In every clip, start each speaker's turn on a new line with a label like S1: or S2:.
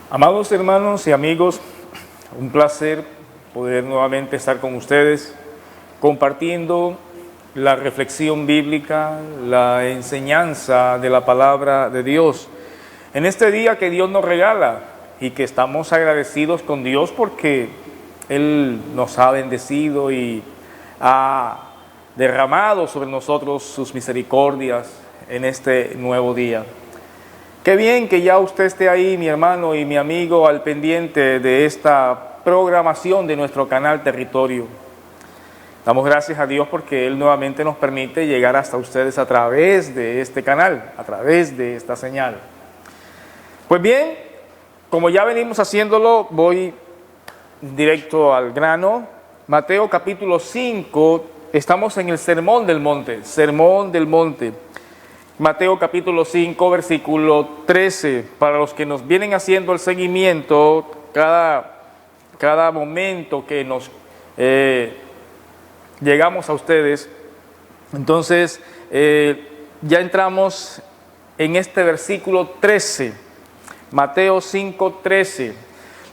S1: Amados hermanos y amigos, un placer poder nuevamente estar con ustedes compartiendo la reflexión bíblica, la enseñanza de la palabra de Dios. En este día que Dios nos regala y que estamos agradecidos con Dios porque Él nos ha bendecido y ha derramado sobre nosotros sus misericordias en este nuevo día. Qué bien que ya usted esté ahí, mi hermano y mi amigo, al pendiente de esta programación de nuestro canal Territorio. Damos gracias a Dios porque Él nuevamente nos permite llegar hasta ustedes a través de este canal, a través de esta señal. Pues bien, como ya venimos haciéndolo, voy directo al grano. Mateo capítulo 5, estamos en el Sermón del Monte, Sermón del Monte. Mateo capítulo 5, versículo 13. Para los que nos vienen haciendo el seguimiento, cada momento que nos llegamos a ustedes, entonces ya entramos en este versículo 13, Mateo 5, 13.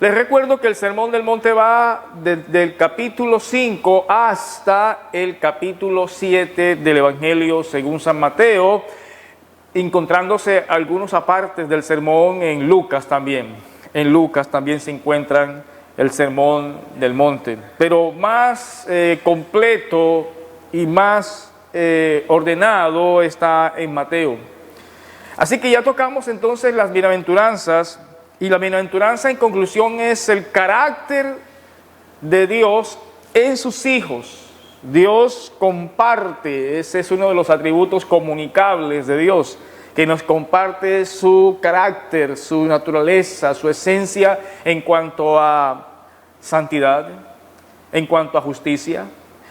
S1: Les recuerdo que el Sermón del Monte va desde el capítulo 5 hasta el capítulo 7 del Evangelio según San Mateo, encontrándose algunos apartes del sermón en Lucas también. En Lucas también se encuentran el Sermón del Monte, pero más completo y más ordenado está en Mateo. Así que ya tocamos entonces las bienaventuranzas, y la bienaventuranza en conclusión es el carácter de Dios en sus hijos. Dios comparte, ese es uno de los atributos comunicables de Dios, que nos comparte su carácter, su naturaleza, su esencia en cuanto a santidad, en cuanto a justicia,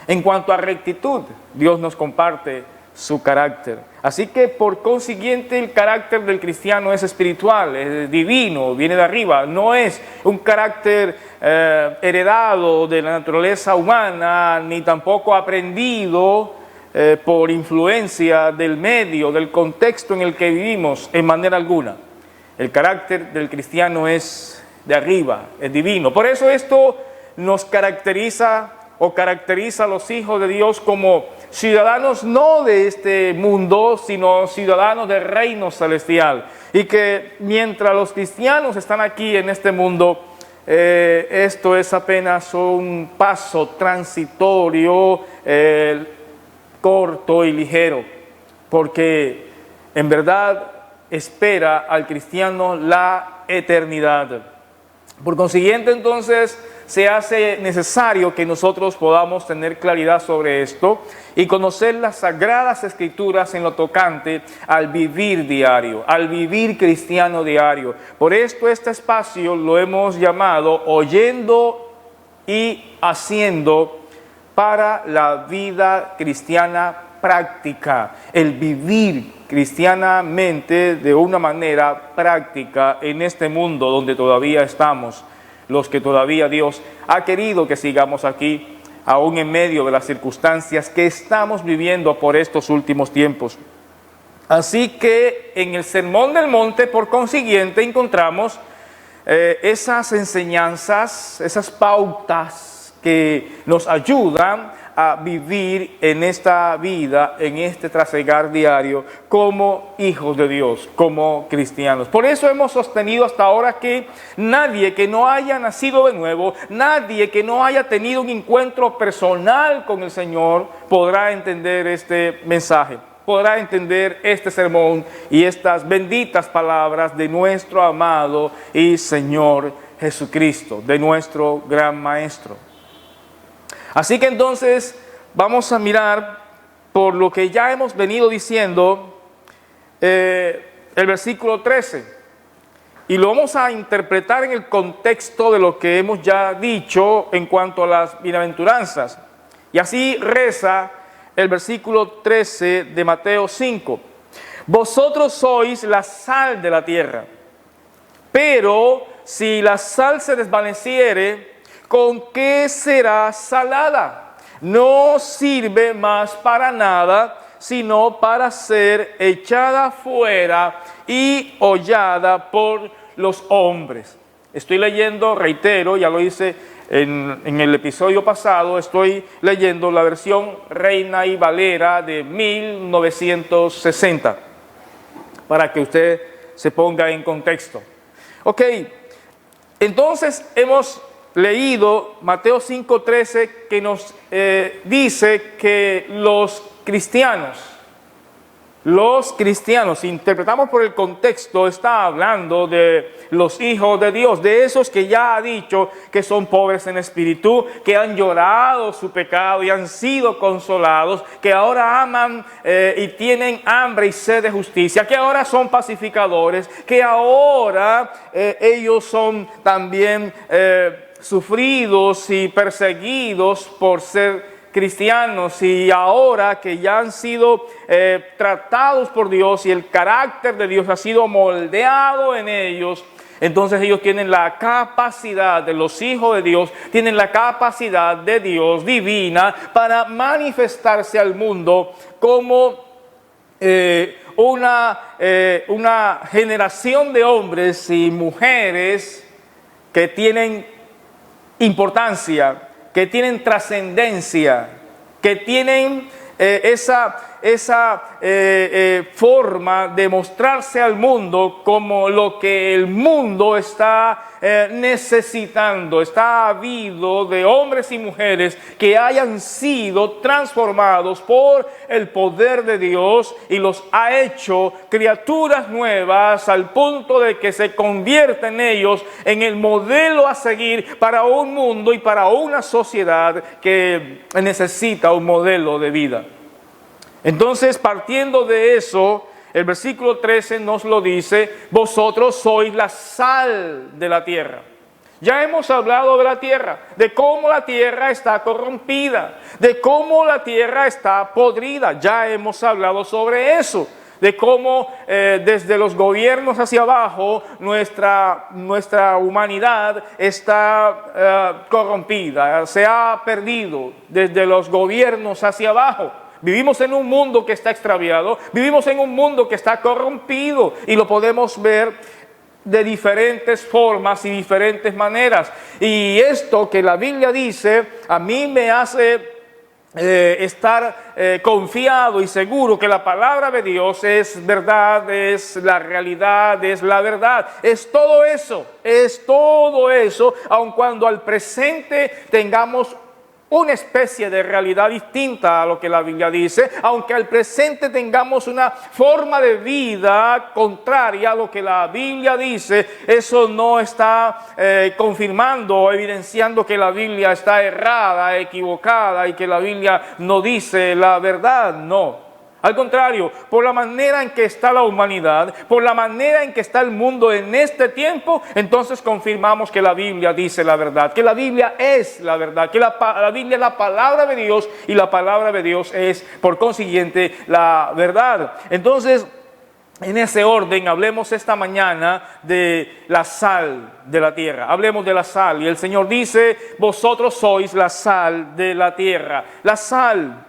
S1: en cuanto a rectitud. Dios nos comparte su carácter. Así que por consiguiente el carácter del cristiano es espiritual, es divino, viene de arriba, no es un carácter heredado de la naturaleza humana, ni tampoco aprendido por influencia del medio, del contexto en el que vivimos, en manera alguna. El carácter del cristiano es de arriba, es divino. Por eso esto nos caracteriza o caracteriza a los hijos de Dios como ciudadanos no de este mundo, sino ciudadanos del reino celestial. Y que mientras los cristianos están aquí en este mundo, esto es apenas un paso transitorio, corto y ligero, porque en verdad espera al cristiano la eternidad. Por consiguiente, entonces, se hace necesario que nosotros podamos tener claridad sobre esto y conocer las sagradas escrituras en lo tocante al vivir diario, al vivir cristiano diario. Por esto este espacio lo hemos llamado Oyendo y Haciendo para la vida cristiana práctica, el vivir cristianamente de una manera práctica en este mundo donde todavía estamos, los que todavía Dios ha querido que sigamos aquí, aún en medio de las circunstancias que estamos viviendo por estos últimos tiempos. Así que en el Sermón del Monte, por consiguiente, encontramos esas enseñanzas, esas pautas que nos ayudan a vivir en esta vida, en este trasegar diario, como hijos de Dios, como cristianos. Por eso hemos sostenido hasta ahora que nadie que no haya nacido de nuevo, nadie que no haya tenido un encuentro personal con el Señor, podrá entender este mensaje, podrá entender este sermón y estas benditas palabras de nuestro amado y Señor Jesucristo, de nuestro gran Maestro. Así que entonces vamos a mirar por lo que ya hemos venido diciendo el versículo 13 y lo vamos a interpretar en el contexto de lo que hemos ya dicho en cuanto a las bienaventuranzas. Y así reza el versículo 13 de Mateo 5. Vosotros sois la sal de la tierra, pero si la sal se desvaneciere, ¿con qué será salada? No sirve más para nada, sino para ser echada fuera y hollada por los hombres. Estoy leyendo, reitero, ya lo hice en el episodio pasado, estoy leyendo la versión Reina y Valera de 1960, para que usted se ponga en contexto. Ok, entonces hemos leído Mateo 5:13, que nos dice que los cristianos, si interpretamos por el contexto, está hablando de los hijos de Dios, de esos que ya ha dicho que son pobres en espíritu, que han llorado su pecado y han sido consolados, que ahora aman y tienen hambre y sed de justicia, que ahora son pacificadores, que ahora ellos son también sufridos y perseguidos por ser cristianos, y ahora que ya han sido tratados por Dios y el carácter de Dios ha sido moldeado en ellos, entonces ellos tienen la capacidad, de los hijos de Dios, tienen la capacidad de Dios divina para manifestarse al mundo como una generación de hombres y mujeres que tienen importancia, que tienen trascendencia, que tienen esa forma de mostrarse al mundo como lo que el mundo está necesitando. Está habido de hombres y mujeres que hayan sido transformados por el poder de Dios y los ha hecho criaturas nuevas al punto de que se convierten ellos en el modelo a seguir para un mundo y para una sociedad que necesita un modelo de vida. Entonces, partiendo de eso, el versículo 13 nos lo dice: vosotros sois la sal de la tierra. Ya hemos hablado de la tierra, de cómo la tierra está corrompida, de cómo la tierra está podrida. Ya hemos hablado sobre eso, de cómo desde los gobiernos hacia abajo nuestra humanidad está corrompida, se ha perdido desde los gobiernos hacia abajo. Vivimos en un mundo que está extraviado, vivimos en un mundo que está corrompido y lo podemos ver de diferentes formas y diferentes maneras. Y esto que la Biblia dice a mí me hace estar confiado y seguro que la palabra de Dios es verdad, es la realidad, es la verdad, es todo eso, aun cuando al presente tengamos una especie de realidad distinta a lo que la Biblia dice, aunque al presente tengamos una forma de vida contraria a lo que la Biblia dice, eso no está confirmando o evidenciando que la Biblia está errada, equivocada y que la Biblia no dice la verdad, no. Al contrario, por la manera en que está la humanidad, por la manera en que está el mundo en este tiempo, entonces confirmamos que la Biblia dice la verdad, que la Biblia es la verdad, que la Biblia es la palabra de Dios y la palabra de Dios es, por consiguiente, la verdad. Entonces, en ese orden, hablemos esta mañana de la sal de la tierra. Hablemos de la sal. Y el Señor dice: vosotros sois la sal de la tierra. La sal.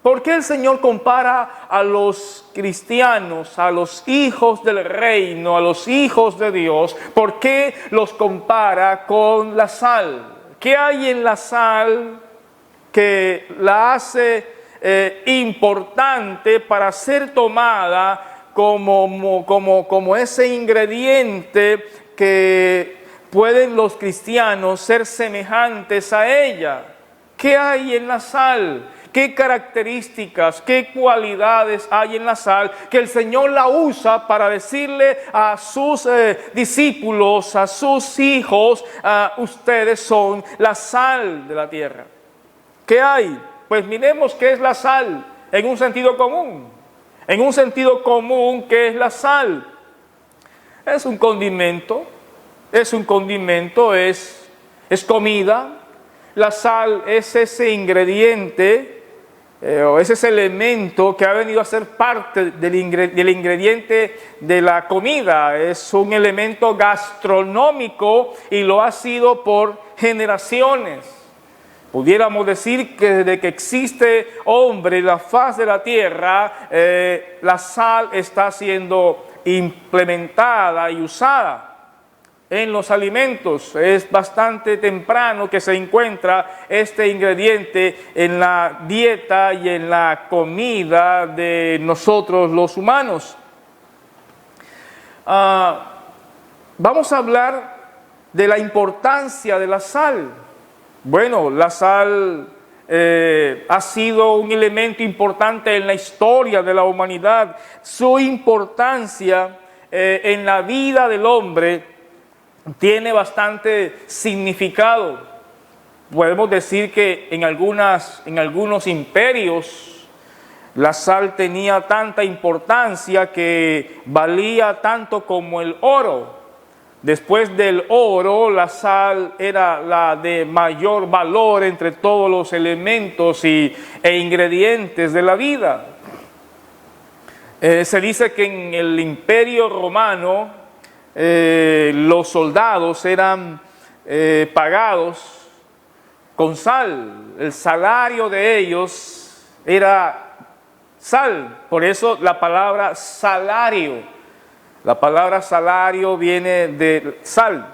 S1: ¿Por qué el Señor compara a los cristianos, a los hijos del reino, a los hijos de Dios? ¿Por qué los compara con la sal? ¿Qué hay en la sal que la hace importante para ser tomada como ese ingrediente que pueden los cristianos ser semejantes a ella? ¿Qué hay en la sal? ¿Qué características, qué cualidades hay en la sal que el Señor la usa para decirle a sus discípulos, a sus hijos, ustedes son la sal de la tierra? ¿Qué hay? Pues miremos qué es la sal en un sentido común. En un sentido común, ¿qué es la sal? Es un condimento, es comida. La sal es ese ingrediente o es ese elemento que ha venido a ser parte del ingrediente de la comida. Es un elemento gastronómico y lo ha sido por generaciones. Pudiéramos decir que desde que existe hombre en la faz de la tierra, la sal está siendo implementada y usada. en los alimentos. Es bastante temprano que se encuentra este ingrediente en la dieta y en la comida de nosotros los humanos. Vamos a hablar de la importancia de la sal. Bueno, la sal ha sido un elemento importante en la historia de la humanidad. Su importancia en la vida del hombre tiene bastante significado. Podemos decir que en algunos imperios la sal tenía tanta importancia que valía tanto como el oro. Después del oro, la sal era la de mayor valor entre todos los elementos e ingredientes de la vida. Se dice que en el Imperio Romano los soldados eran pagados con sal. El salario de ellos era sal. Por eso la palabra salario. La palabra salario viene de sal,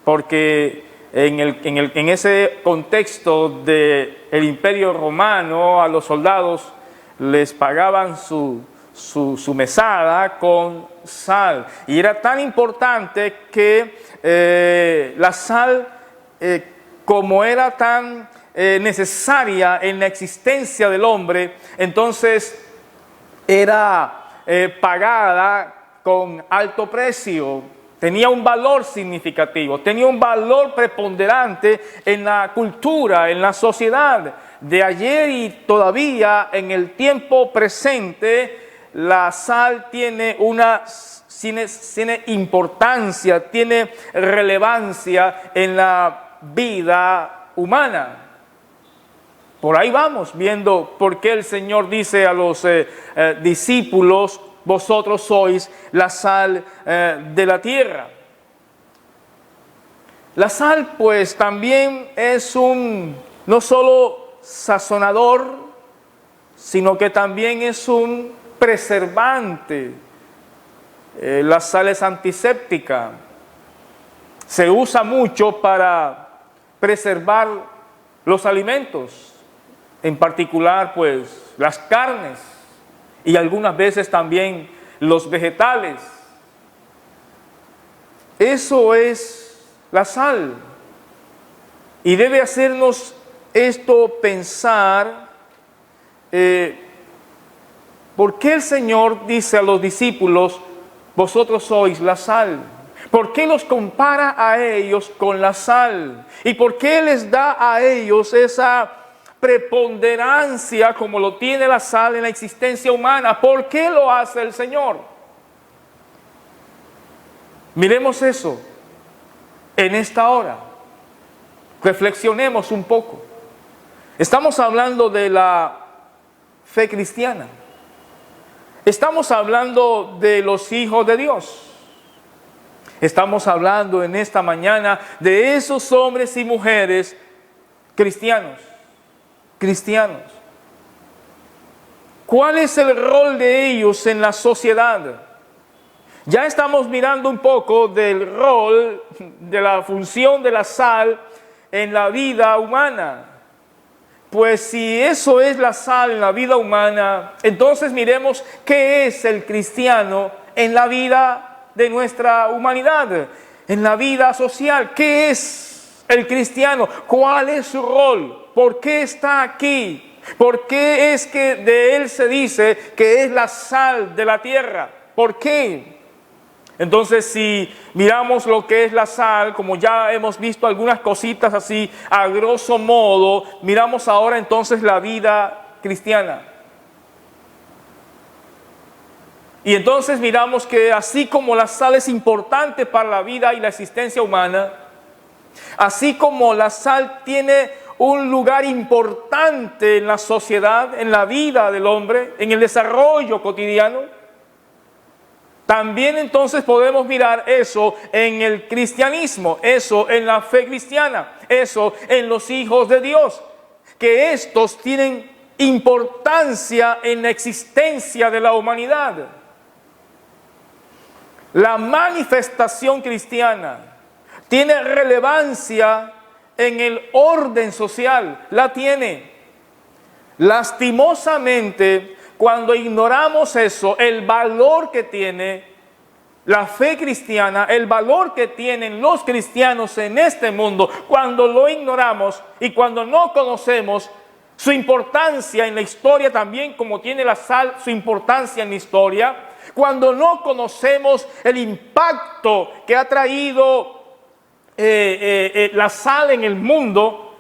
S1: porque en ese contexto del Imperio Romano a los soldados les pagaban su mesada con sal. Y era tan importante que la sal, como era tan necesaria en la existencia del hombre, entonces era pagada con alto precio. Tenía un valor significativo, tenía un valor preponderante en la cultura, en la sociedad. De ayer y todavía en el tiempo presente, la sal tiene importancia, tiene relevancia en la vida humana. Por ahí vamos viendo por qué el Señor dice a los discípulos: vosotros sois la sal de la tierra. La sal, pues, también es no solo sazonador, sino que también es un preservante. La sal es antiséptica. Se usa mucho para preservar los alimentos, en particular, pues, las carnes. Y algunas veces también los vegetales. Eso es la sal. Y debe hacernos esto pensar, ¿por qué el Señor dice a los discípulos: vosotros sois la sal? ¿Por qué los compara a ellos con la sal? ¿Y por qué les da a ellos esa preponderancia como lo tiene la sal en la existencia humana? ¿Por qué lo hace el Señor? Miremos eso en esta hora. Reflexionemos un poco. Estamos hablando de la fe cristiana. Estamos hablando de los hijos de Dios. Estamos hablando en esta mañana de esos hombres y mujeres cristianos. ¿Cuál es el rol de ellos en la sociedad? Ya estamos mirando un poco del rol, de la función de la sal en la vida humana. Pues si eso es la sal en la vida humana, entonces miremos qué es el cristiano en la vida de nuestra humanidad, en la vida social. ¿Qué es el cristiano? ¿Cuál es su rol? ¿Por qué está aquí? ¿Por qué es que de él se dice que es la sal de la tierra? ¿Por qué? Entonces, si miramos lo que es la sal, como ya hemos visto algunas cositas así a grosso modo, miramos ahora entonces la vida cristiana. Y entonces miramos que así como la sal es importante para la vida y la existencia humana, así como la sal tiene un lugar importante en la sociedad, en la vida del hombre, en el desarrollo cotidiano, también entonces podemos mirar eso en el cristianismo, eso en la fe cristiana, eso en los hijos de Dios, que estos tienen importancia en la existencia de la humanidad. La manifestación cristiana, tiene relevancia en el orden social, la tiene. Lastimosamente, cuando ignoramos eso, el valor que tiene la fe cristiana, el valor que tienen los cristianos en este mundo, cuando lo ignoramos y cuando no conocemos su importancia en la historia también, como tiene la sal su importancia en la historia, cuando no conocemos el impacto que ha traído la sal en el mundo,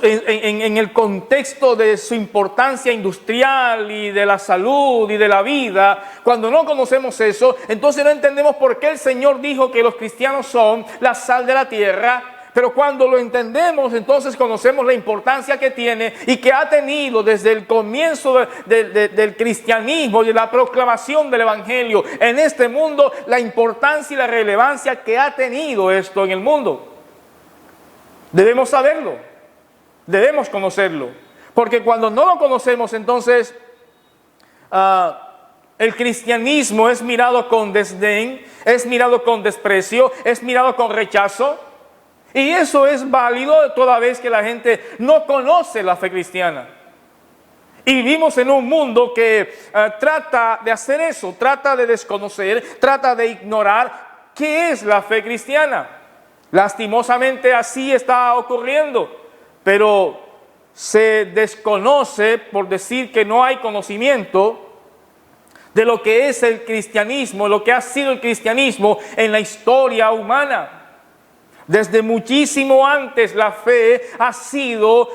S1: en el contexto de su importancia industrial y de la salud y de la vida, cuando no conocemos eso, entonces no entendemos por qué el Señor dijo que los cristianos son la sal de la tierra. Pero cuando lo entendemos, entonces conocemos la importancia que tiene y que ha tenido desde el comienzo del cristianismo y de la proclamación del evangelio en este mundo, la importancia y la relevancia que ha tenido esto en el mundo. Debemos saberlo, debemos conocerlo, porque cuando no lo conocemos, entonces el cristianismo es mirado con desdén, es mirado con desprecio, es mirado con rechazo. Y eso es válido toda vez que la gente no conoce la fe cristiana. Y vivimos en un mundo que trata de hacer eso, trata de desconocer, trata de ignorar qué es la fe cristiana. Lastimosamente así está ocurriendo, pero se desconoce por decir que no hay conocimiento de lo que es el cristianismo, lo que ha sido el cristianismo en la historia humana. Desde muchísimo antes la fe ha sido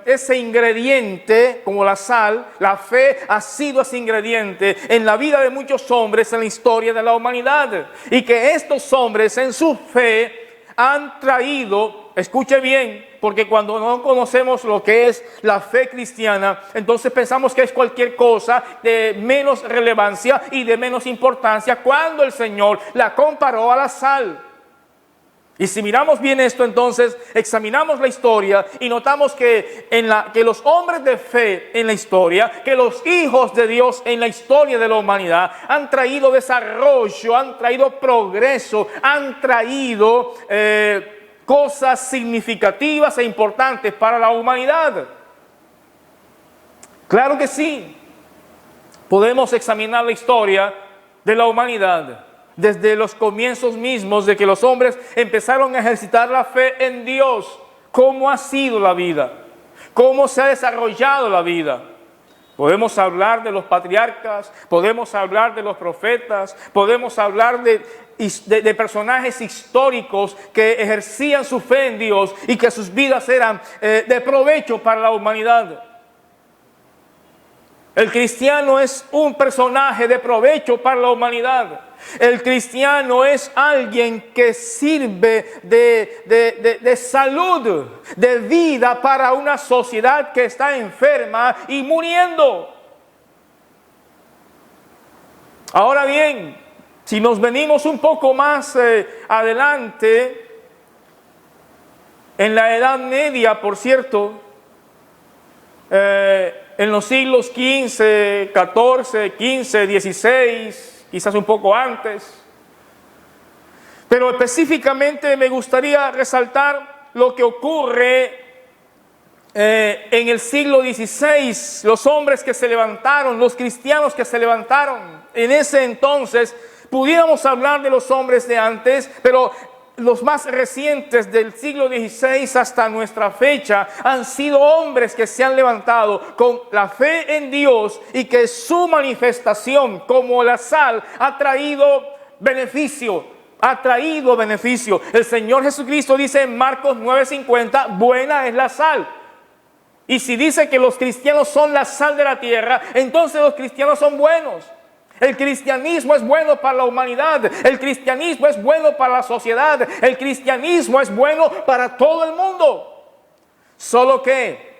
S1: ese ingrediente, como la sal, la fe ha sido ese ingrediente en la vida de muchos hombres en la historia de la humanidad. Y que estos hombres en su fe han traído, escuche bien, porque cuando no conocemos lo que es la fe cristiana, entonces pensamos que es cualquier cosa de menos relevancia y de menos importancia, cuando el Señor la comparó a la sal. Y si miramos bien esto, entonces examinamos la historia y notamos que que los hombres de fe en la historia, que los hijos de Dios en la historia de la humanidad han traído desarrollo, han traído progreso, han traído cosas significativas e importantes para la humanidad. Claro que sí, podemos examinar la historia de la humanidad desde los comienzos mismos de que los hombres empezaron a ejercitar la fe en Dios. ¿Cómo ha sido la vida? ¿Cómo se ha desarrollado la vida? Podemos hablar de los patriarcas, podemos hablar de los profetas, podemos hablar de personajes históricos que ejercían su fe en Dios y que sus vidas eran de provecho para la humanidad. El cristiano es un personaje de provecho para la humanidad. El cristiano es alguien que sirve de salud, de vida para una sociedad que está enferma y muriendo. Ahora bien, si nos venimos un poco más adelante, en la Edad Media, por cierto, en los siglos XV, XIV, XV, XVI, quizás un poco antes. Pero específicamente me gustaría resaltar lo que ocurre en el siglo XVI. Los hombres que se levantaron, los cristianos que se levantaron en ese entonces. Pudiéramos hablar de los hombres de antes, pero los más recientes del siglo XVI hasta nuestra fecha han sido hombres que se han levantado con la fe en Dios y que su manifestación como la sal ha traído beneficio. El Señor Jesucristo dice en Marcos 9:50, buena es la sal. Y si dice que los cristianos son la sal de la tierra, entonces los cristianos son buenos. El cristianismo es bueno para la humanidad, el cristianismo es bueno para la sociedad, el cristianismo es bueno para todo el mundo. Solo que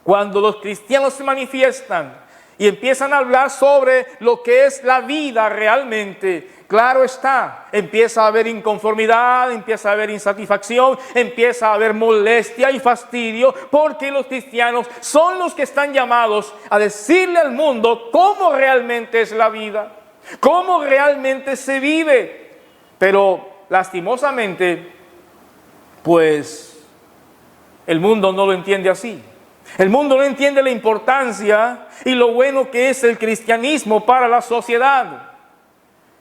S1: cuando los cristianos se manifiestan y empiezan a hablar sobre lo que es la vida realmente, claro está, empieza a haber inconformidad, empieza a haber insatisfacción, empieza a haber molestia y fastidio, porque los cristianos son los que están llamados a decirle al mundo cómo realmente es la vida, cómo realmente se vive. Pero lastimosamente Pues el mundo no lo entiende así. El mundo no entiende la importancia y lo bueno que es el cristianismo para la sociedad.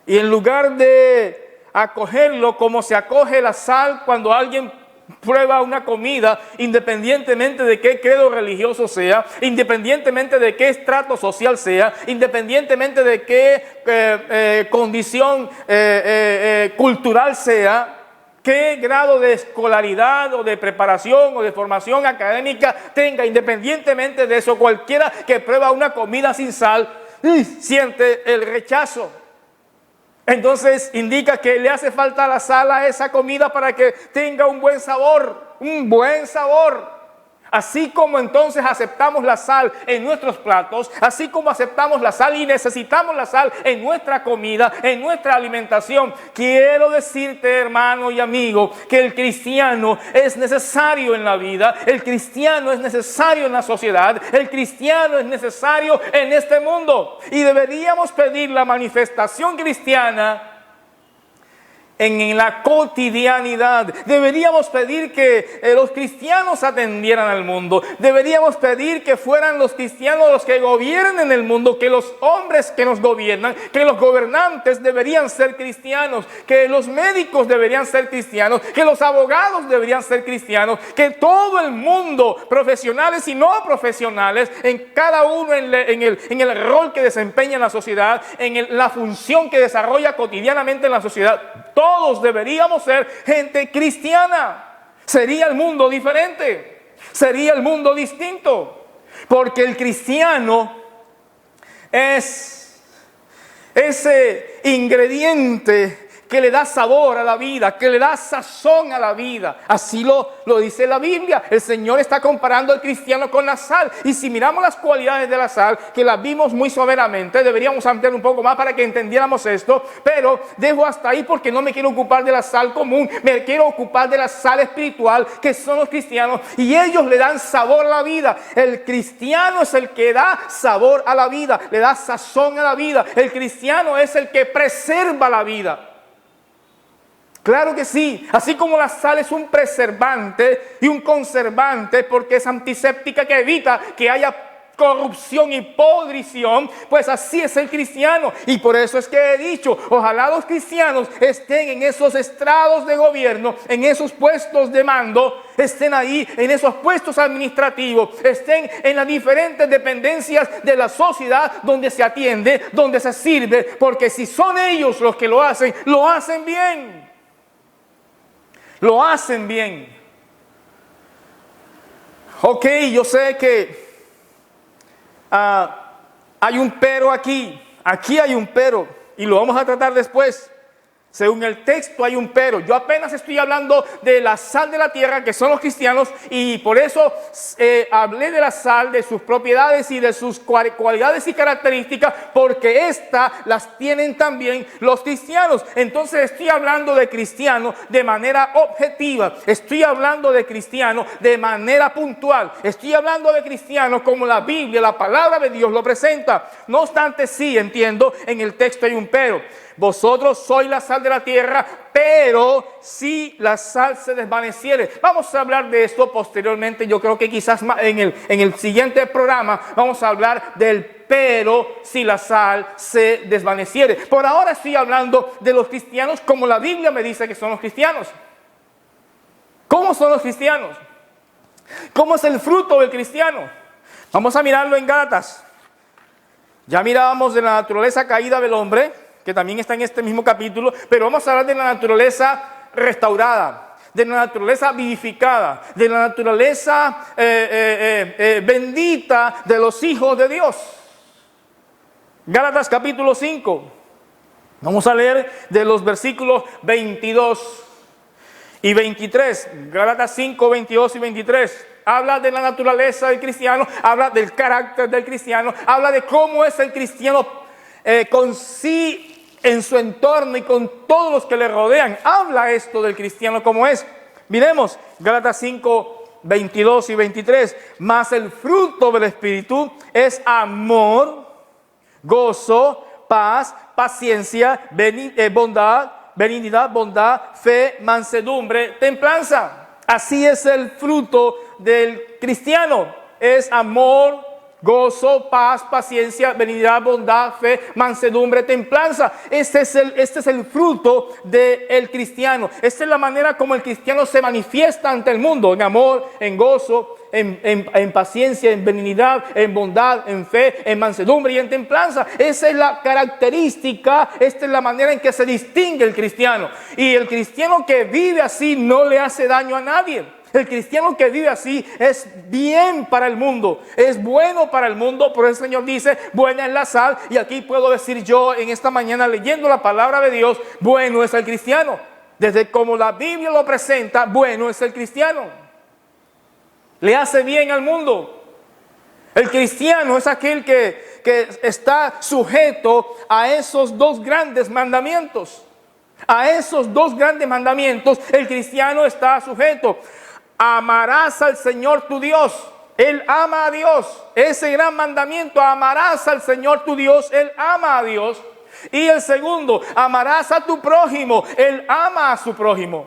S1: Y en lugar de acogerlo como se acoge la sal cuando alguien prueba una comida, independientemente de qué credo religioso sea, independientemente de qué estrato social sea, independientemente de qué condición cultural sea, qué grado de escolaridad o de preparación o de formación académica tenga, independientemente de eso, cualquiera que prueba una comida sin sal, siente el rechazo. Entonces indica que le hace falta la sal a esa comida para que tenga un buen sabor, un buen sabor. Así como entonces aceptamos la sal en nuestros platos, así como aceptamos la sal y necesitamos la sal en nuestra comida, en nuestra alimentación, quiero decirte, hermano y amigo, que el cristiano es necesario en la vida, el cristiano es necesario en la sociedad, el cristiano es necesario en este mundo. Y deberíamos pedir la manifestación cristiana en la cotidianidad. Deberíamos pedir que los cristianos atendieran al mundo. Deberíamos pedir que fueran los cristianos los que gobiernen el mundo, que los hombres que nos gobiernan, que los gobernantes deberían ser cristianos, que los médicos deberían ser cristianos, que los abogados deberían ser cristianos, que todo el mundo, profesionales y no profesionales, en cada uno en el rol que desempeña en la sociedad, en la función que desarrolla cotidianamente en la sociedad, todos deberíamos ser gente cristiana. Sería el mundo diferente, sería el mundo distinto, porque el cristiano es ese ingrediente que le da sabor a la vida, que le da sazón a la vida. Así lo dice la Biblia. El Señor está comparando al cristiano con la sal. Y si miramos las cualidades de la sal, que las vimos muy someramente, deberíamos ampliar un poco más para que entendiéramos esto. Pero dejo hasta ahí porque no me quiero ocupar de la sal común. Me quiero ocupar de la sal espiritual, que son los cristianos. Y ellos le dan sabor a la vida. El cristiano es el que da sabor a la vida, le da sazón a la vida. El cristiano es el que preserva la vida. Claro que sí, así como la sal es un preservante y un conservante porque es antiséptica que evita que haya corrupción y podrición, pues así es el cristiano. Y por eso es que he dicho, ojalá los cristianos estén en esos estrados de gobierno, en esos puestos de mando, estén ahí en esos puestos administrativos, estén en las diferentes dependencias de la sociedad donde se atiende, donde se sirve, porque si son ellos los que lo hacen bien. Lo hacen bien. Ok, yo sé que hay un pero aquí. Aquí hay un pero. Y lo vamos a tratar después. Según el texto hay un pero. Yo apenas estoy hablando de la sal de la tierra, que son los cristianos, y por eso hablé de la sal, de sus propiedades y de sus cualidades y características, porque estas las tienen también los cristianos. Entonces estoy hablando de cristiano de manera objetiva, estoy hablando de cristiano de manera puntual, estoy hablando de cristiano como la Biblia, la palabra de Dios lo presenta. No obstante, sí entiendo, en el texto hay un pero. Vosotros sois la sal de la tierra, pero si la sal se desvaneciere. Vamos a hablar de esto posteriormente. Yo creo que quizás en el siguiente programa vamos a hablar del pero si la sal se desvaneciere. Por ahora estoy hablando de los cristianos como la Biblia me dice que son los cristianos. ¿Cómo son los cristianos? ¿Cómo es el fruto del cristiano? Vamos a mirarlo en Gálatas. Ya mirábamos de la naturaleza caída del hombre, que también está en este mismo capítulo, pero vamos a hablar de la naturaleza restaurada, de la naturaleza vivificada, de la naturaleza bendita de los hijos de Dios. Gálatas capítulo 5. Vamos a leer de los versículos 22 y 23. Gálatas 5, 22 y 23. Habla de la naturaleza del cristiano, habla del carácter del cristiano, habla de cómo es el cristiano con sí en su entorno y con todos los que le rodean. Habla esto del cristiano como es. Miremos Gálatas 5, 22 y 23. Mas el fruto del Espíritu es amor, gozo, paz, paciencia, bondad, benignidad, bondad, fe, mansedumbre, templanza. Así es el fruto del cristiano. Es amor, gozo, paz, paciencia, benignidad, bondad, fe, mansedumbre, templanza. Este es el fruto del cristiano. Esta es la manera como el cristiano se manifiesta ante el mundo. En amor, en gozo, en paciencia, en benignidad, en bondad, en fe, en mansedumbre y en templanza. Esa es la característica, esta es la manera en que se distingue el cristiano. Y el cristiano que vive así no le hace daño a nadie. El cristiano que vive así es bien para el mundo, es bueno para el mundo. Por eso el Señor dice, buena es la sal. Y aquí puedo decir yo en esta mañana, leyendo la palabra de Dios, bueno es el cristiano. Desde como la Biblia lo presenta, bueno es el cristiano. Le hace bien al mundo. El cristiano es aquel que está sujeto a esos dos grandes mandamientos. A esos dos grandes mandamientos el cristiano está sujeto. Amarás al Señor tu Dios. Él ama a Dios. Ese gran mandamiento, amarás al Señor tu Dios. Él ama a Dios. Y el segundo, amarás a tu prójimo. Él ama a su prójimo.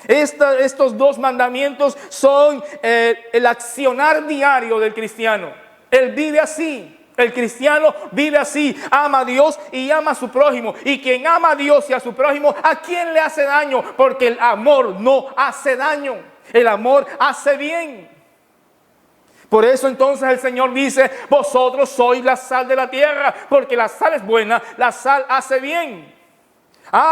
S1: Estos dos mandamientos son el accionar diario del cristiano. Él vive así. El cristiano vive así, ama a Dios y ama a su prójimo. Y quien ama a Dios y a su prójimo, ¿a quién le hace daño? Porque el amor no hace daño. El amor hace bien. Por eso entonces el Señor dice, vosotros sois la sal de la tierra, porque la sal es buena, la sal hace bien.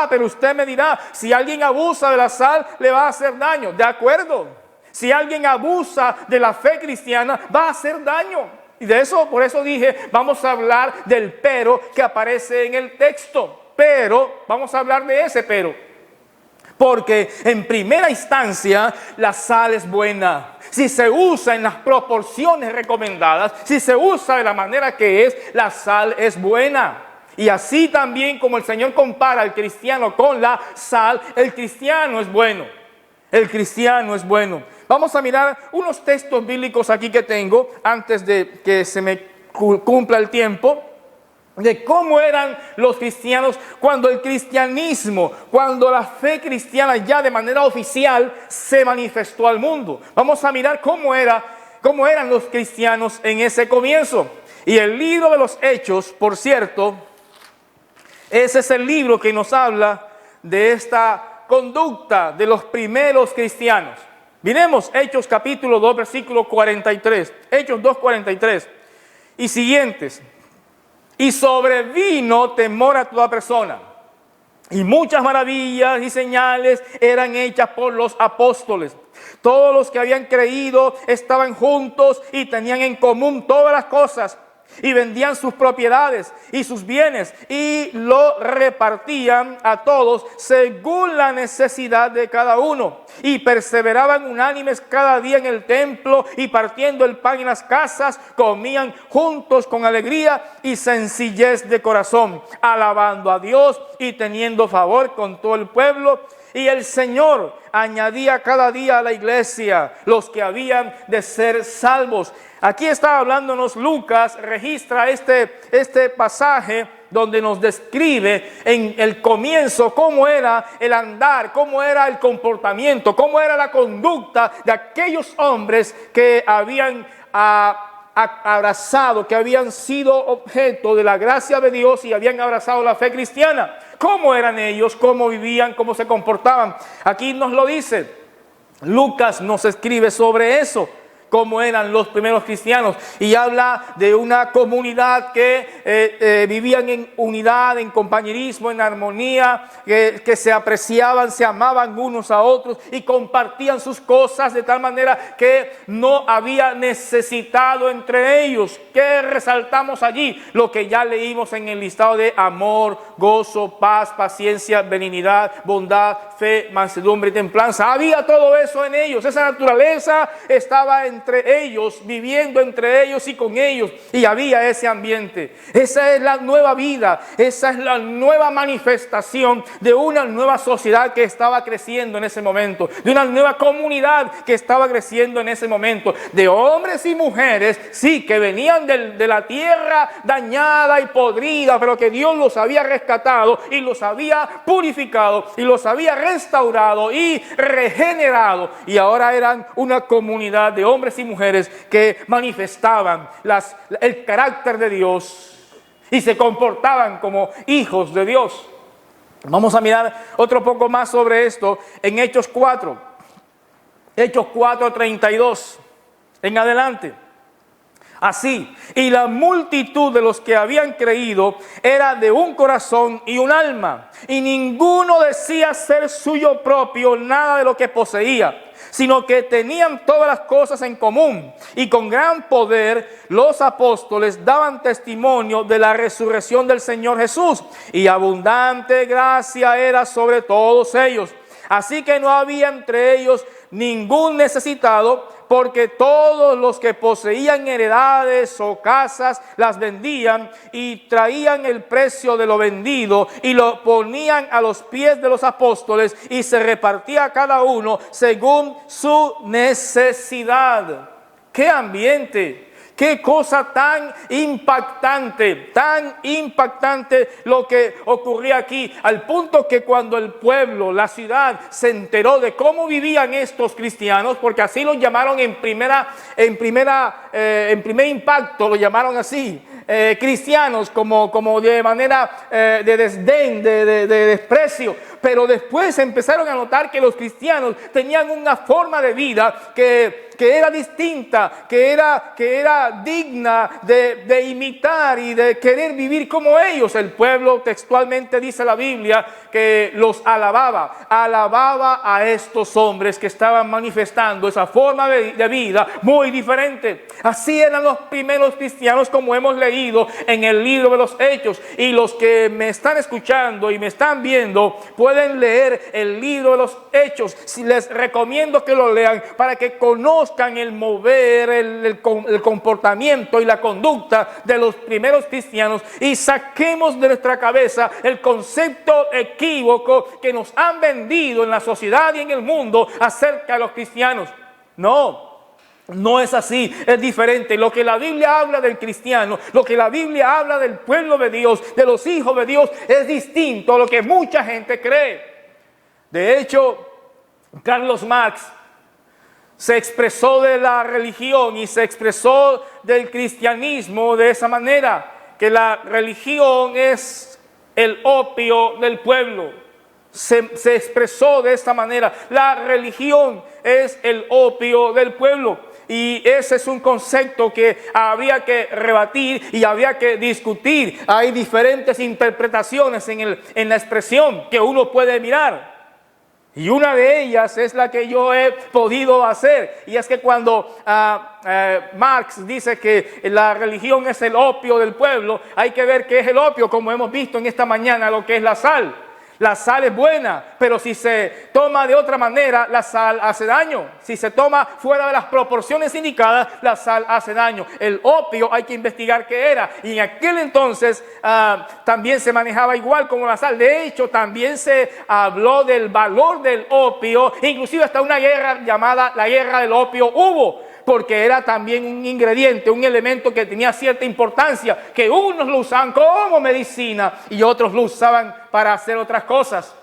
S1: Pero usted me dirá, si alguien abusa de la sal, le va a hacer daño. De acuerdo. Si alguien abusa de la fe cristiana, va a hacer daño. Y por eso dije, vamos a hablar del pero que aparece en el texto. Pero, vamos a hablar de ese pero. Porque en primera instancia la sal es buena. Si se usa en las proporciones recomendadas, si se usa de la manera que es, la sal es buena. Y así también como el Señor compara al cristiano con la sal, el cristiano es bueno. El cristiano es bueno. Vamos a mirar unos textos bíblicos aquí que tengo antes de que se me cumpla el tiempo, de cómo eran los cristianos cuando el cristianismo, cuando la fe cristiana ya de manera oficial se manifestó al mundo. Vamos a mirar cómo eran los cristianos en ese comienzo. Y el libro de los Hechos, por cierto, ese es el libro que nos habla de esta conducta de los primeros cristianos. Miremos Hechos capítulo 2, versículo 43. Hechos 2, 43 y siguientes. Y sobrevino temor a toda persona, y muchas maravillas y señales eran hechas por los apóstoles. Todos los que habían creído estaban juntos y tenían en común todas las cosas, y vendían sus propiedades y sus bienes y lo repartían a todos según la necesidad de cada uno, y perseveraban unánimes cada día en el templo, y partiendo el pan en las casas comían juntos con alegría y sencillez de corazón, alabando a Dios y teniendo favor con todo el pueblo. Y el Señor añadía cada día a la iglesia los que habían de ser salvos. Aquí está hablándonos Lucas, registra este pasaje donde nos describe en el comienzo cómo era el andar, cómo era el comportamiento, cómo era la conducta de aquellos hombres que habían abrazado, que habían sido objeto de la gracia de Dios y habían abrazado la fe cristiana. ¿Cómo eran ellos? ¿Cómo vivían? ¿Cómo se comportaban? Aquí nos lo dice. Lucas nos escribe sobre eso, cómo eran los primeros cristianos, y habla de una comunidad que vivían en unidad, en compañerismo, en armonía, que se apreciaban, se amaban unos a otros y compartían sus cosas de tal manera que no había necesitado entre ellos. ¿Qué resaltamos allí? Lo que ya leímos en el listado de amor, gozo, paz, paciencia, benignidad, bondad, fe, mansedumbre y templanza. Había todo eso en ellos. Esa naturaleza estaba en entre ellos, viviendo entre ellos y con ellos, y había ese ambiente. Esa es la nueva vida, esa es la nueva manifestación de una nueva sociedad que estaba creciendo en ese momento, de una nueva comunidad que estaba creciendo en ese momento, de hombres y mujeres, sí, que venían de la tierra dañada y podrida, pero que Dios los había rescatado y los había purificado y los había restaurado y regenerado, y ahora eran una comunidad de hombres y mujeres que manifestaban el carácter de Dios y se comportaban como hijos de Dios. Vamos a mirar otro poco más sobre esto en Hechos 4. Hechos 4:32 en adelante. Así, y la multitud de los que habían creído era de un corazón y un alma, y ninguno decía ser suyo propio nada de lo que poseía, sino que tenían todas las cosas en común, y con gran poder los apóstoles daban testimonio de la resurrección del Señor Jesús, y abundante gracia era sobre todos ellos. Así que no había entre ellos ningún necesitado, porque todos los que poseían heredades o casas las vendían y traían el precio de lo vendido y lo ponían a los pies de los apóstoles, y se repartía cada uno según su necesidad. ¡Qué ambiente! Qué cosa tan impactante lo que ocurría aquí, al punto que cuando el pueblo, la ciudad, se enteró de cómo vivían estos cristianos, porque así los llamaron en primer impacto, lo llamaron así, cristianos, como de manera de desdén, de desprecio. Pero después empezaron a notar que los cristianos tenían una forma de vida que era distinta, que era digna de imitar y de querer vivir como ellos. El pueblo, textualmente dice la Biblia, que los alababa a estos hombres que estaban manifestando esa forma de vida muy diferente. Así eran los primeros cristianos, como hemos leído en el libro de los Hechos. Y los que me están escuchando y me están viendo pueden leer el libro de los Hechos. Si les recomiendo que lo lean para que conozcan el mover, el comportamiento y la conducta de los primeros cristianos, y saquemos de nuestra cabeza el concepto equívoco que nos han vendido en la sociedad y en el mundo acerca de los cristianos. No es así, es diferente. Lo que la Biblia habla del cristiano, lo que la Biblia habla del pueblo de Dios, de los hijos de Dios, es distinto a lo que mucha gente cree. De hecho, Carlos Marx se expresó de la religión y se expresó del cristianismo de esa manera, que la religión es el opio del pueblo. Se expresó de esta manera: la religión es el opio del pueblo. Y ese es un concepto que habría que rebatir y habría que discutir. Hay diferentes interpretaciones en la expresión que uno puede mirar. Y una de ellas es la que yo he podido hacer. Y es que cuando Marx dice que la religión es el opio del pueblo, hay que ver qué es el opio, como hemos visto en esta mañana, lo que es la sal. La sal es buena, pero si se toma de otra manera, la sal hace daño. Si se toma fuera de las proporciones indicadas, la sal hace daño. El opio hay que investigar qué era. Y en aquel entonces también se manejaba igual como la sal. De hecho, también se habló del valor del opio. Inclusive hasta una guerra llamada la guerra del opio hubo, porque era también un ingrediente, un elemento que tenía cierta importancia, que unos lo usaban como medicina y otros lo usaban para hacer otras cosas.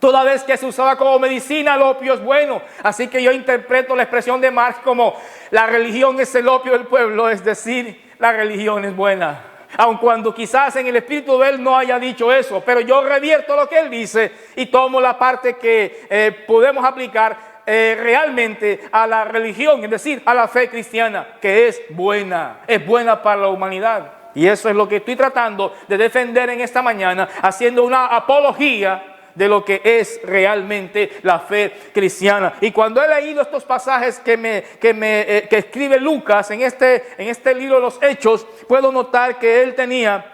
S1: Toda vez que se usaba como medicina, el opio es bueno. Así que yo interpreto la expresión de Marx como: la religión es el opio del pueblo, es decir, la religión es buena. Aun cuando quizás en el espíritu de él no haya dicho eso, pero yo revierto lo que él dice y tomo la parte que podemos aplicar realmente a la religión, es decir, a la fe cristiana, que es buena para la humanidad. Y eso es lo que estoy tratando de defender en esta mañana, haciendo una apología de lo que es realmente la fe cristiana. Y cuando he leído estos pasajes que escribe Lucas en este libro de los Hechos, puedo notar que él tenía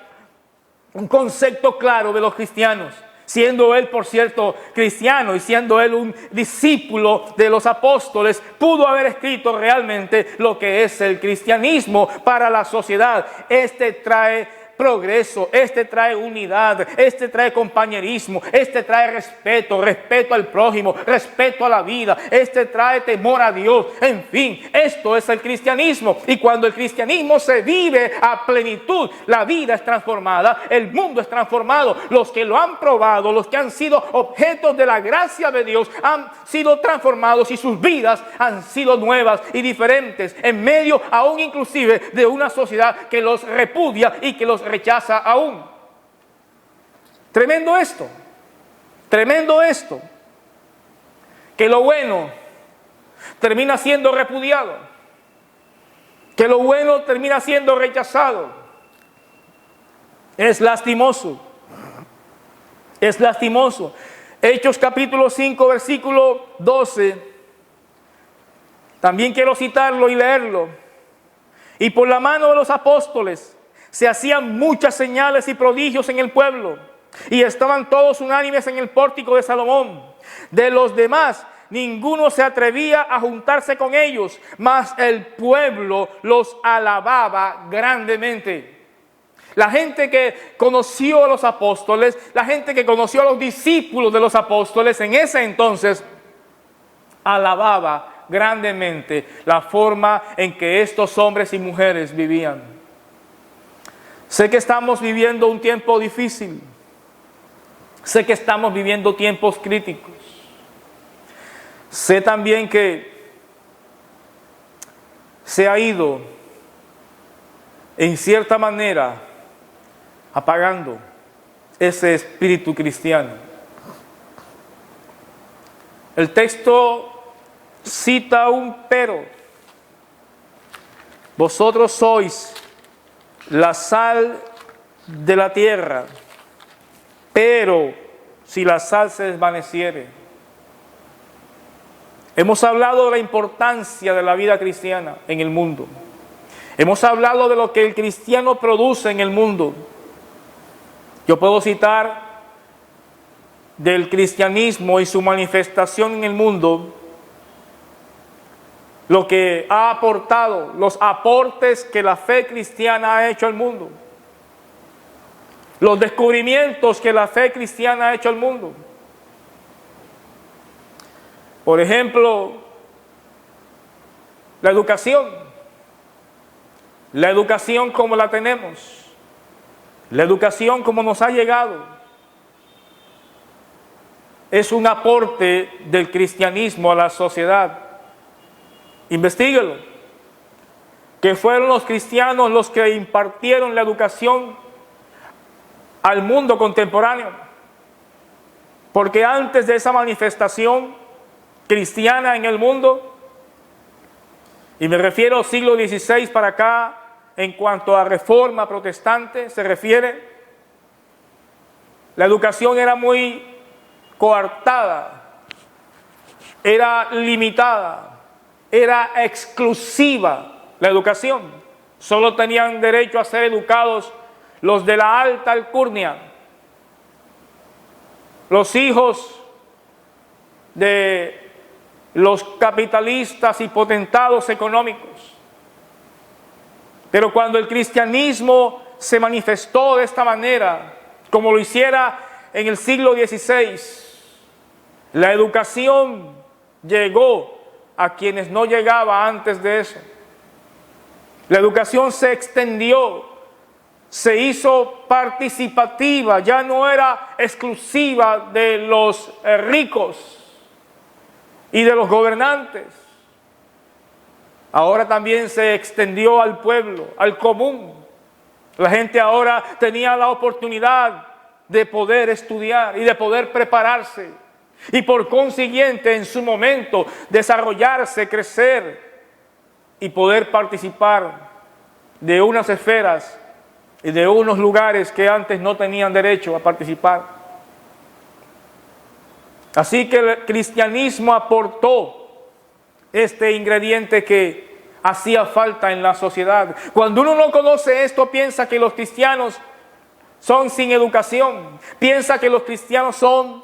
S1: un concepto claro de los cristianos. Siendo él, por cierto, cristiano y siendo él un discípulo de los apóstoles, pudo haber escrito realmente lo que es el cristianismo para la sociedad. Este trae progreso, este trae unidad, este trae compañerismo, este trae respeto, respeto al prójimo, respeto a la vida, este trae temor a Dios. En fin, esto es el cristianismo. Y cuando el cristianismo se vive a plenitud, la vida es transformada, el mundo es transformado. Los que lo han probado, los que han sido objetos de la gracia de Dios, han sido transformados y sus vidas han sido nuevas y diferentes, en medio aún inclusive de una sociedad que los repudia y que los rechaza aún. Tremendo esto, que lo bueno termina siendo repudiado, que lo bueno termina siendo rechazado. Es lastimoso, es lastimoso. Hechos capítulo 5, versículo 12, también quiero citarlo y leerlo. Y por la mano de los apóstoles se hacían muchas señales y prodigios en el pueblo, y estaban todos unánimes en el pórtico de Salomón. De los demás, ninguno se atrevía a juntarse con ellos, mas el pueblo los alababa grandemente. La gente que conoció a los apóstoles, la gente que conoció a los discípulos de los apóstoles, en ese entonces alababa grandemente la forma en que estos hombres y mujeres vivían. Sé que estamos viviendo un tiempo difícil. Sé que estamos viviendo tiempos críticos. Sé también que se ha ido, en cierta manera, apagando ese espíritu cristiano. El texto cita un pero. Vosotros sois la sal de la tierra, pero si la sal se desvaneciere. Hemos hablado de la importancia de la vida cristiana en el mundo. Hemos hablado de lo que el cristiano produce en el mundo. Yo puedo citar del cristianismo y su manifestación en el mundo, lo que ha aportado, los aportes que la fe cristiana ha hecho al mundo, los descubrimientos que la fe cristiana ha hecho al mundo. Por ejemplo, la educación como la tenemos, la educación como nos ha llegado, es un aporte del cristianismo a la sociedad. Investíguelo, que fueron los cristianos los que impartieron la educación al mundo contemporáneo, porque antes de esa manifestación cristiana en el mundo, y me refiero al siglo XVI para acá, en cuanto a reforma protestante se refiere, la educación era muy coartada, era limitada, era exclusiva la educación. Solo tenían derecho a ser educados los de la alta alcurnia, los hijos de los capitalistas y potentados económicos. Pero cuando el cristianismo se manifestó de esta manera, como lo hiciera en el siglo XVI, la educación llegó a quienes no llegaba antes de eso. La educación se extendió, se hizo participativa, ya no era exclusiva de los ricos y de los gobernantes. Ahora también se extendió al pueblo, al común. La gente ahora tenía la oportunidad de poder estudiar y de poder prepararse, y por consiguiente en su momento desarrollarse, crecer y poder participar de unas esferas y de unos lugares que antes no tenían derecho a participar. Así que el cristianismo aportó este ingrediente que hacía falta en la sociedad. Cuando uno no conoce esto, piensa que los cristianos son sin educación, piensa que los cristianos son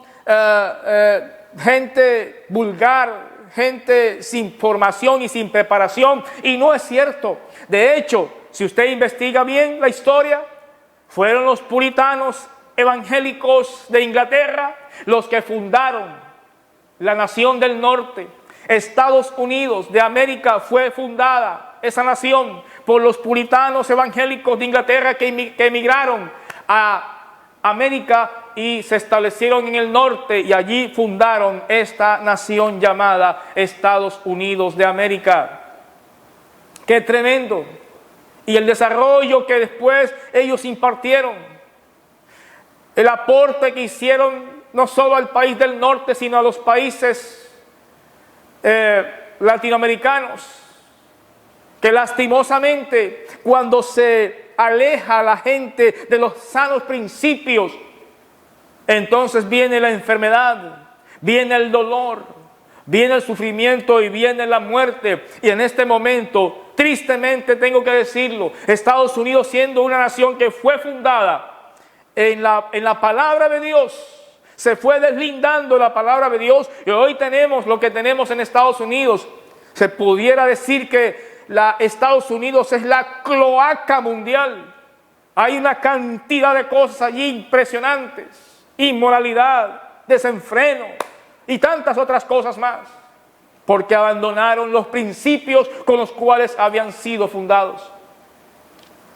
S1: gente vulgar, gente sin formación y sin preparación, y no es cierto. De hecho, si usted investiga bien la historia, fueron los puritanos evangélicos de Inglaterra los que fundaron la nación del norte. Estados Unidos de América fue fundada, esa nación, por los puritanos evangélicos de Inglaterra que emigraron a América y se establecieron en el norte, y allí fundaron esta nación llamada Estados Unidos de América. ¡Qué tremendo! Y el desarrollo que después ellos impartieron, el aporte que hicieron no solo al país del norte, sino a los países latinoamericanos, que lastimosamente cuando se aleja a la gente de los sanos principios, entonces viene la enfermedad, viene el dolor, viene el sufrimiento y viene la muerte. Y en este momento, tristemente tengo que decirlo, Estados Unidos, siendo una nación que fue fundada en la palabra de Dios, se fue deslindando la palabra de Dios, y hoy tenemos lo que tenemos en Estados Unidos. Se pudiera decir que Estados Unidos es la cloaca mundial. Hay una cantidad de cosas allí impresionantes: inmoralidad, desenfreno y tantas otras cosas más, porque abandonaron los principios con los cuales habían sido fundados.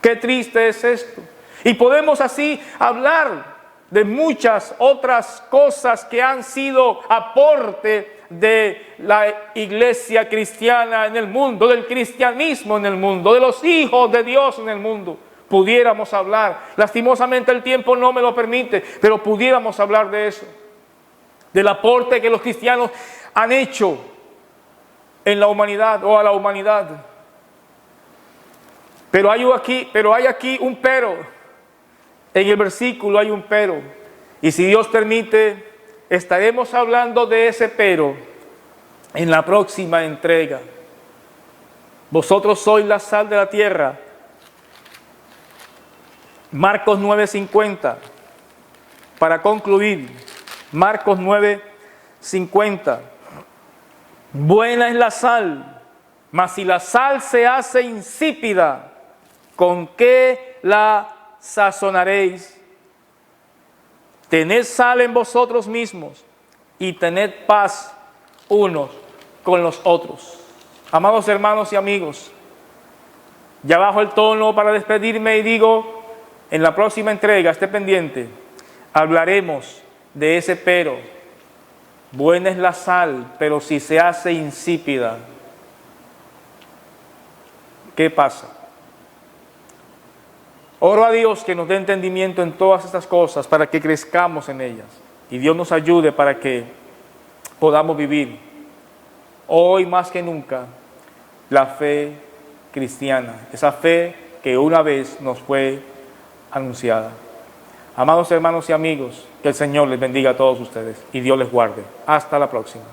S1: Qué triste es esto. Y podemos así hablar de muchas otras cosas que han sido aporte de la iglesia cristiana en el mundo, del cristianismo en el mundo, de los hijos de Dios en el mundo. Pudiéramos hablar, lastimosamente el tiempo no me lo permite, pero pudiéramos hablar de eso, del aporte que los cristianos han hecho en la humanidad o a la humanidad. Pero hay aquí un pero. En el versículo hay un pero, y si Dios permite, estaremos hablando de ese pero en la próxima entrega. Vosotros sois la sal de la tierra. Marcos 9:50, para concluir, Marcos 9:50. Buena es la sal, mas si la sal se hace insípida, ¿con qué la sazonaréis? Tened sal en vosotros mismos y tened paz unos con los otros. Amados hermanos y amigos, ya bajo el tono para despedirme y digo, en la próxima entrega, esté pendiente, hablaremos de ese pero. Buena es la sal, pero si se hace insípida, ¿qué pasa? Oro a Dios que nos dé entendimiento en todas estas cosas para que crezcamos en ellas. Y Dios nos ayude para que podamos vivir hoy más que nunca la fe cristiana, esa fe que una vez nos fue anunciada. Amados hermanos y amigos, que el Señor les bendiga a todos ustedes y Dios les guarde. Hasta la próxima.